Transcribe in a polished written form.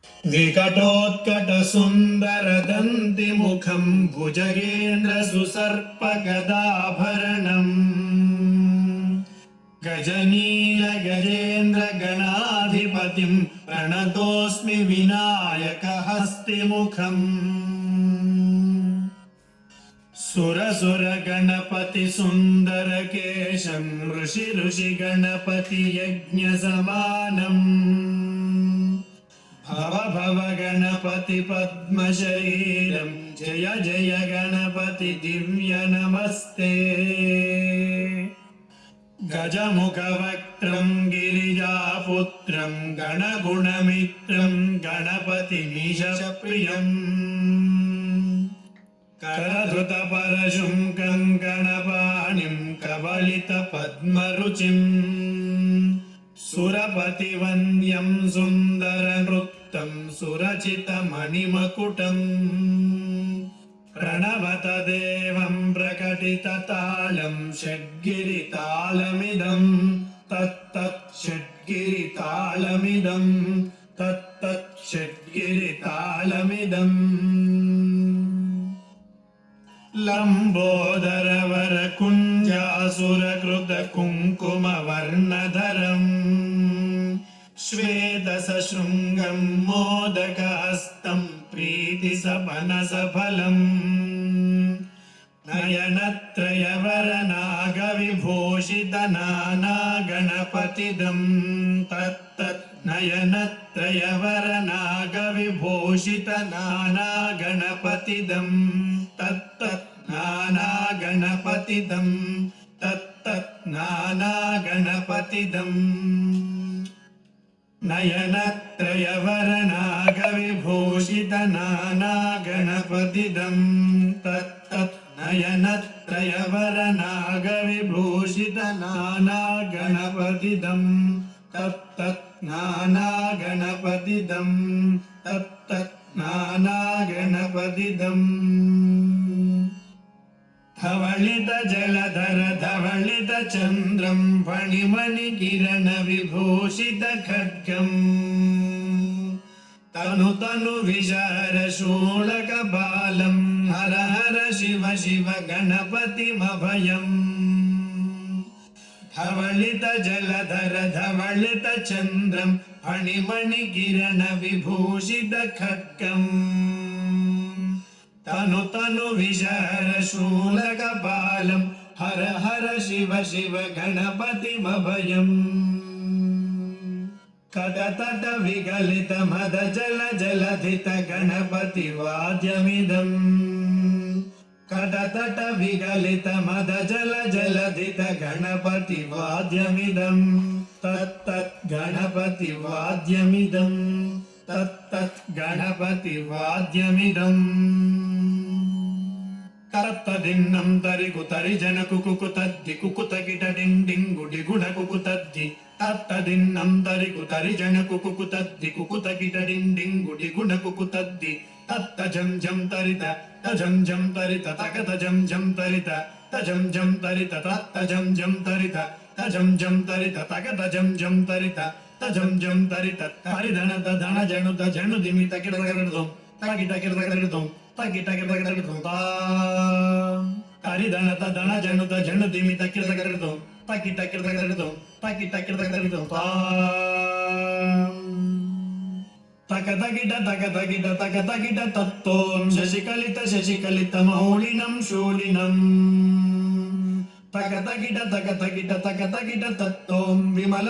विकटोत्कटसुन्दरदन्तिमुखं भुजगेन्द्रसुसर्पगदाभरणम् गजनीलगजेन्द्रगणाधिपतिं प्रणतोऽस्मि विनायकहस्तिमुखम् सुरसुरगणपतिसुन्दरकेशं ऋषिगणपतियज्ञसमानम् भव भव गणपति पद्मशरीरं जय जय गणपति दिव्य नमस्ते गजमुखवक्त्रं गिरिजापुत्रं गणगुणमित्रं गणपतिमीशप्रियम् करधृतपरशुं गणपाणिं कबलितपद्मरुचिम् सुरपतिवन्द्यं सुन्दरनृत्तं सुरचितमणिमकुटम् प्रणवतदेवं प्रकटिततालं षड्गिरितालमिदं तत्तत् षड्गिरितालमिदं तत्तत् षड्गिरितालमिदम् लम्बोदरवरकुञ्जासुरकृतकुङ्कुमवर्णधरम् श्वेतसशृङ्गं मोदकहस्तं प्रीतिसपनसफलम् नयनत्रयवरनागविभूषितनानागणपतिदं तत्तत् नयनत्रयवरनागविभूषितनानागणपतिदं तत्तत् नानागणपतिदं तत्तत् नानागणपतिदम् नयनत्रयवरनागविभूषितनानागणपतिदं तत्तत् नयनत्रयवरनागविभूषितनानागणपतिदं तत्तत् नानागणपतिदं तत्तत् नानागणपतिदम् धवलितजलधर धवलितचन्द्रं फणिमणिकिरणविभूषितखड्गम् तनु तनु विशारशूलकपालं हर हर शिव शिव गणपतिमभयम् धवलितजलधर धवलितचन्द्रं फणिमणिकिरणविभूषितखड्गम् तनु तनु विशारशूलकपालं हर हर शिव शिव गणपतिमभयम् कटतट विगलित मद जल जलधित गणपतिवाद्यमिदम् कटतट विगलित मद जल जलधित गणपतिवाद्यमिदम् तत्तत् गणपतिवाद्यमिदम् तत्तत् गणपतिवाद्यमिदम् करत्तदिन्नं तरिकुतरि जनकुकुतद्धि कुकुतगिटडिण्डिङ्गुडिगुडकुकुतद्धि तत्तदिन्नं तरिकुतरि जनकुकुतद्धि कुकुतगिटडिण्डिङ्गुडिगुडकुकुतद्धि तत्तजं जं तरित तजं जं तरित तकतजं जं तरित तजं जं तरित तत्तजं जं तरित तजं जं तरित तकतजं जं तरित तजं जं तरित हरिधन धन जनुत जनुदिमि तकिटकिटकिटदुं तकिटकिटकिटदुं तकिटकिटकिटदुं हरिधन धन जनुत जनुदिमि तकिटकिटकिटदुं तकिटकिटकिटदुं तकिटकिटकिटदुं तकतकिट तकतकिट तकतकिट तत्तों शशिकलित शशिकलित मौलिनं शूलिनं तकतकिट तकतकिट तकतकिट तत्तों विमल